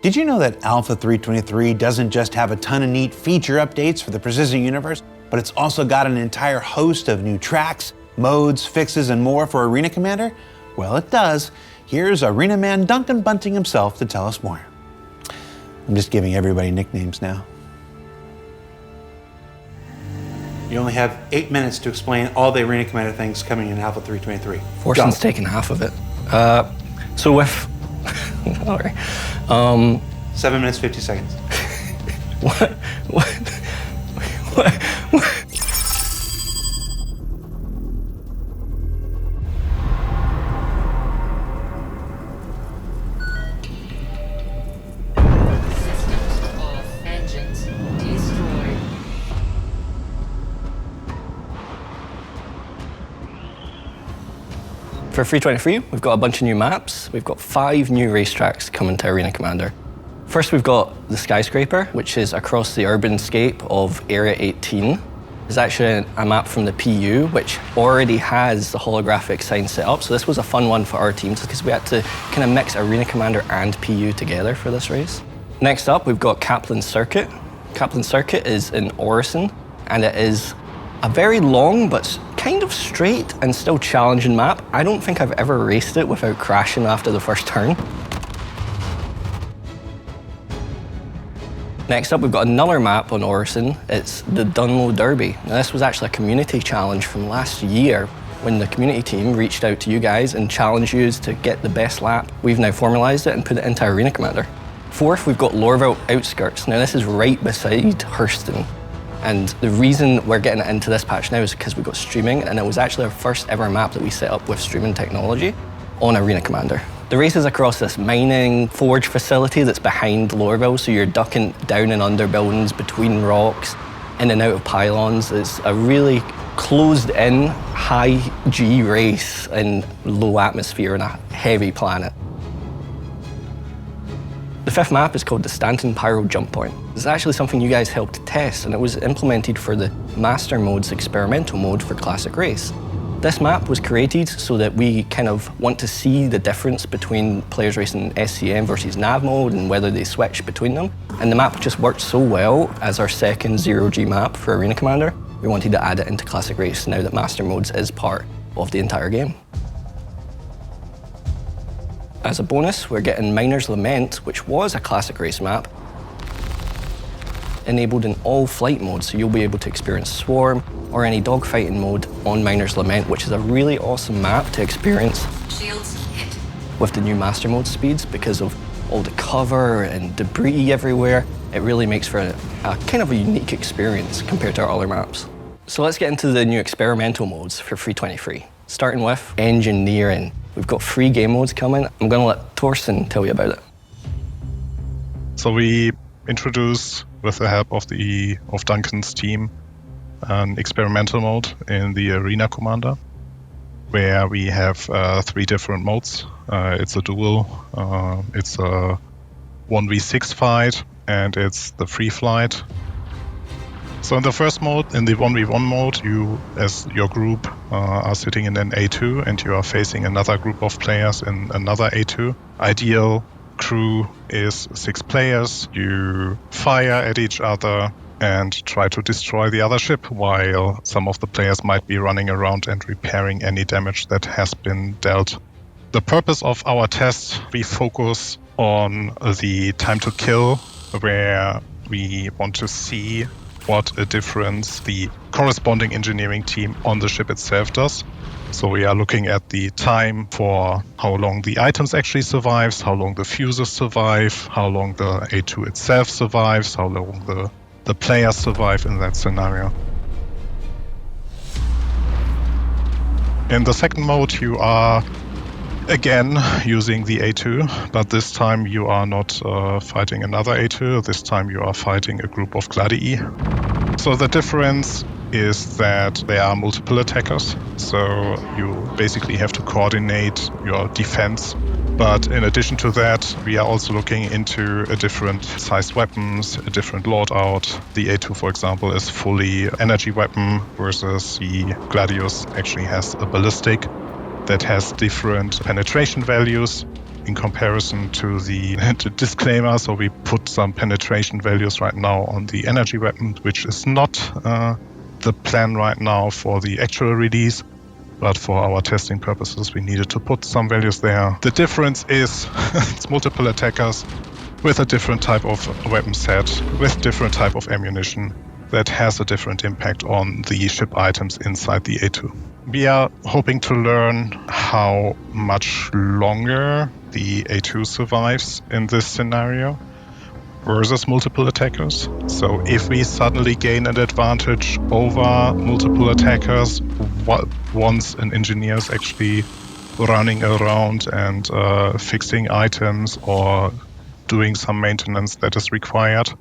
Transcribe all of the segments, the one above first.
Did you know that Alpha 323 doesn't just have a ton of neat feature updates for the persistent universe, but it's also got an entire host of new tracks, modes, fixes, and more for Arena Commander? Well, it does. Here's Arena Man Duncan Bunting himself to tell us more. I'm just giving everybody nicknames now. You only have 8 minutes to explain all the Arena Commander things coming in Alpha 323. Forson's taken half of it. So with... all right. 7 minutes, 50 seconds. What? For 323, we've got a bunch of new maps. We've got 5 new racetracks coming to Arena Commander. First, we've got the Skyscraper, which is across the urban scape of Area 18. It's actually a map from the PU, which already has the holographic sign set up. So this was a fun one for our teams because we had to kind of mix Arena Commander and PU together for this race. Next up, we've got Kaplan Circuit. Kaplan Circuit is in Orison, and it is a very long but kind of straight and still challenging map. I don't think I've ever raced it without crashing after the first turn. Next up, we've got another map on Orison. It's the Dunlow Derby. Now, this was actually a community challenge from last year when the community team reached out to you guys and challenged you to get the best lap. We've now formalized it and put it into Arena Commander. Fourth, we've got Lorville Outskirts. Now, this is right beside Hurston. And the reason we're getting it into this patch now is because we got streaming, and it was actually our first ever map that we set up with streaming technology on Arena Commander. The race is across this mining forge facility that's behind Lorville, so you're ducking down and under buildings, between rocks, in and out of pylons. It's a really closed-in, high-G race in low atmosphere on a heavy planet. The 5th map is called the Stanton Pyro Jump Point. It's actually something you guys helped test, and it was implemented for the Master Mode's experimental mode for Classic Race. This map was created so that we kind of want to see the difference between players racing SCM versus Nav mode and whether they switch between them. And the map just worked so well as our second 0G map for Arena Commander, we wanted to add it into Classic Race now that Master Modes is part of the entire game. As a bonus, we're getting Miner's Lament, which was a Classic Race map, enabled in all flight modes, so you'll be able to experience Swarm or any dogfighting mode on Miner's Lament, which is a really awesome map to experience with the new Master Mode speeds because of all the cover and debris everywhere. It really makes for a kind of a unique experience compared to our other maps. So let's get into the new experimental modes for 323. Starting with Engineering. We've got 3 game modes coming. I'm going to let Torsten tell you about it. So we introduced, with the help of Duncan's team, an experimental mode in the Arena Commander, where we have 3 different modes. It's a duel, it's a 1v6 fight, and it's the free flight. So in the first mode, in the 1v1 mode, you, as your group, are sitting in an A2 and you are facing another group of players in another A2. Ideal crew is 6 players. You fire at each other and try to destroy the other ship, while some of the players might be running around and repairing any damage that has been dealt. The purpose of our test, we focus on the time to kill, where we want to see what a difference the corresponding engineering team on the ship itself does. So we are looking at the time for how long the items actually survives, how long the fuses survive, how long the A2 itself survives, how long the players survive in that scenario. In the second mode, you are again using the A2, but this time you are not fighting another A2, this time you are fighting a group of Gladii. So the difference is that there are multiple attackers, so you basically have to coordinate your defense. But in addition to that, we are also looking into a different sized weapons, a different loadout. The A2, for example, is fully energy weapon, versus the Gladius actually has a ballistic that has different penetration values. in comparison to the disclaimer. So we put some penetration values right now on the energy weapon, which is not the plan right now for the actual release. But for our testing purposes, we needed to put some values there. The difference is it's multiple attackers with a different type of weapon set, with different type of ammunition that has a different impact on the ship items inside the A2. We are hoping to learn how much longer the A2 survives in this scenario versus multiple attackers. So if we suddenly gain an advantage over multiple attackers once an engineer is actually running around and fixing items or doing some maintenance that is required.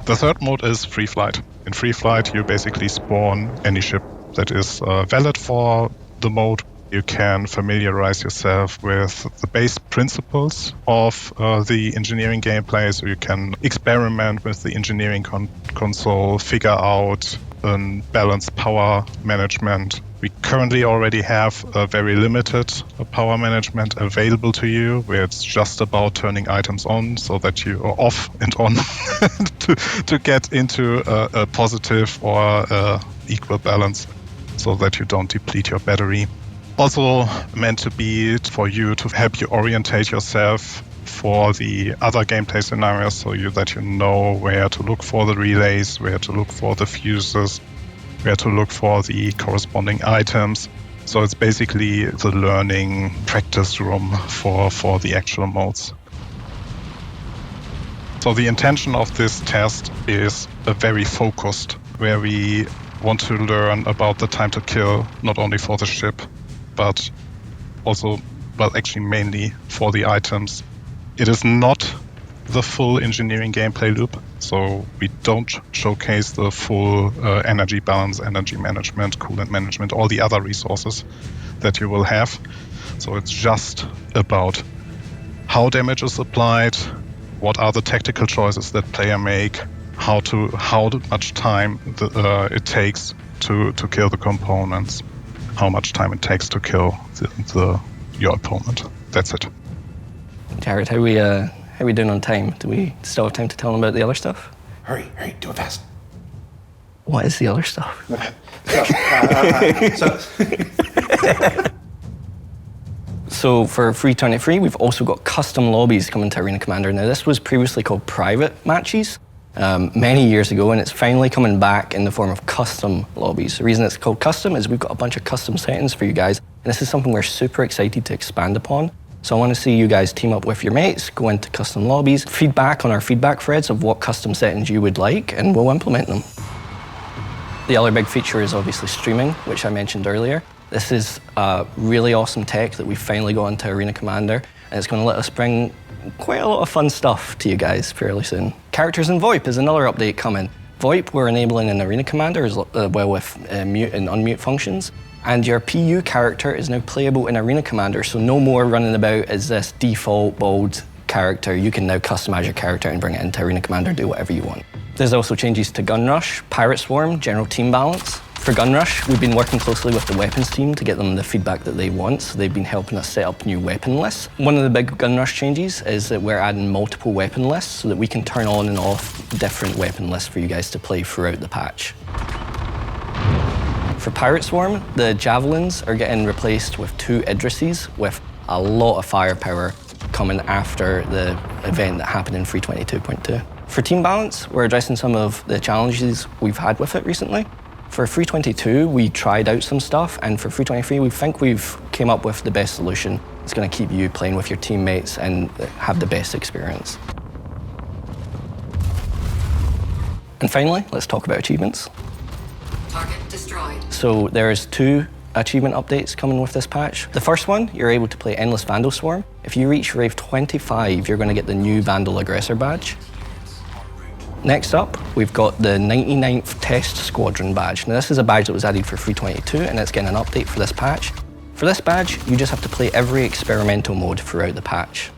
The third mode is free flight. In free flight, you basically spawn any ship that is valid for the mode. You can familiarize yourself with the base principles of the engineering gameplay, so you can experiment with the engineering console, figure out a balanced power management. We currently already have a very limited power management available to you, where it's just about turning items on so that you are off and on to get into a positive or equal balance so that you don't deplete your battery. Also meant to be for you to help you orientate yourself for the other gameplay scenarios, so that you know where to look for the relays, where to look for the fuses, where to look for the corresponding items. So it's basically the learning practice room for the actual modes. So the intention of this test is a very focused, where we want to learn about the time to kill, not only for the ship, but also, well, actually mainly for the items. It is not the full engineering gameplay loop, so we don't showcase the full energy balance, energy management, coolant management, all the other resources that you will have. So it's just about how damage is applied, what are the tactical choices that player make, how much time it takes to kill the components, how much time it takes to kill your opponent. That's it. Jared, how we doing on time? Do we still have time to tell them about the other stuff? Hurry, do it fast. What is the other stuff? So for Free 23, we've also got custom lobbies coming to Arena Commander. Now, this was previously called private matches many years ago, and it's finally coming back in the form of custom lobbies. The reason it's called custom is we've got a bunch of custom settings for you guys, and this is something we're super excited to expand upon. So I want to see you guys team up with your mates, go into custom lobbies, feedback on our feedback threads of what custom settings you would like, and we'll implement them. The other big feature is obviously streaming, which I mentioned earlier. This is really awesome tech that we finally got into Arena Commander, and it's going to let us bring quite a lot of fun stuff to you guys fairly soon. Characters in VoIP is another update coming. VoIP we're enabling in Arena Commander as well with mute and unmute functions. And your PU character is now playable in Arena Commander, so no more running about as this default bald character. You can now customize your character and bring it into Arena Commander, do whatever you want. There's also changes to Gun Rush, Pirate Swarm, general team balance. For Gun Rush, we've been working closely with the weapons team to get them the feedback that they want, so they've been helping us set up new weapon lists. One of the big Gun Rush changes is that we're adding multiple weapon lists so that we can turn on and off different weapon lists for you guys to play throughout the patch. For Pirate Swarm, the Javelins are getting replaced with 2 Idrises with a lot of firepower coming after the event that happened in 322.2. For Team Balance, we're addressing some of the challenges we've had with it recently. For 322, we tried out some stuff, and for 323, we think we've came up with the best solution. It's going to keep you playing with your teammates and have the best experience. And finally, let's talk about achievements. Target destroyed. So there's 2 achievement updates coming with this patch. The first one, you're able to play Endless Vandal Swarm. If you reach Rave 25, you're going to get the new Vandal Aggressor badge. Next up, we've got the 99th Test Squadron badge. Now this is a badge that was added for 322 and it's getting an update for this patch. For this badge, you just have to play every experimental mode throughout the patch.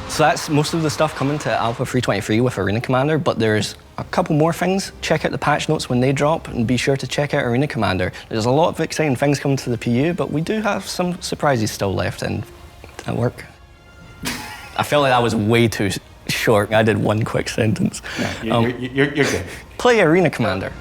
So that's most of the stuff coming to Alpha 323 with Arena Commander, but there's A couple more things, check out the patch notes when they drop, and be sure to check out Arena Commander. There's a lot of exciting things coming to the PU, but we do have some surprises still left, and did that work? I felt like that was way too short. I did one quick sentence. No, you're good. Play Arena Commander.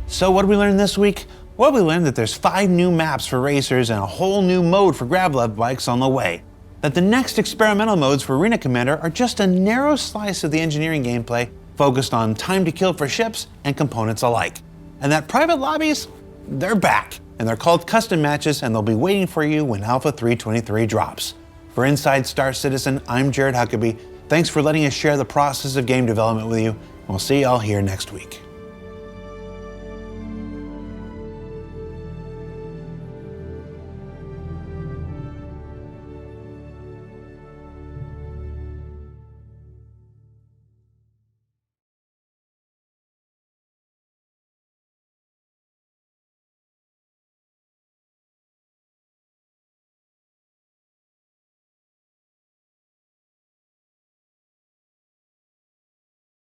So what did we learn this week? Well, we learned that there's 5 new maps for racers and a whole new mode for grav-lev bikes on the way. That the next experimental modes for Arena Commander are just a narrow slice of the engineering gameplay focused on time to kill for ships and components alike. And that private lobbies, they're back. And they're called custom matches, and they'll be waiting for you when Alpha 323 drops. For Inside Star Citizen, I'm Jared Huckabee. Thanks for letting us share the process of game development with you. We'll see y'all here next week.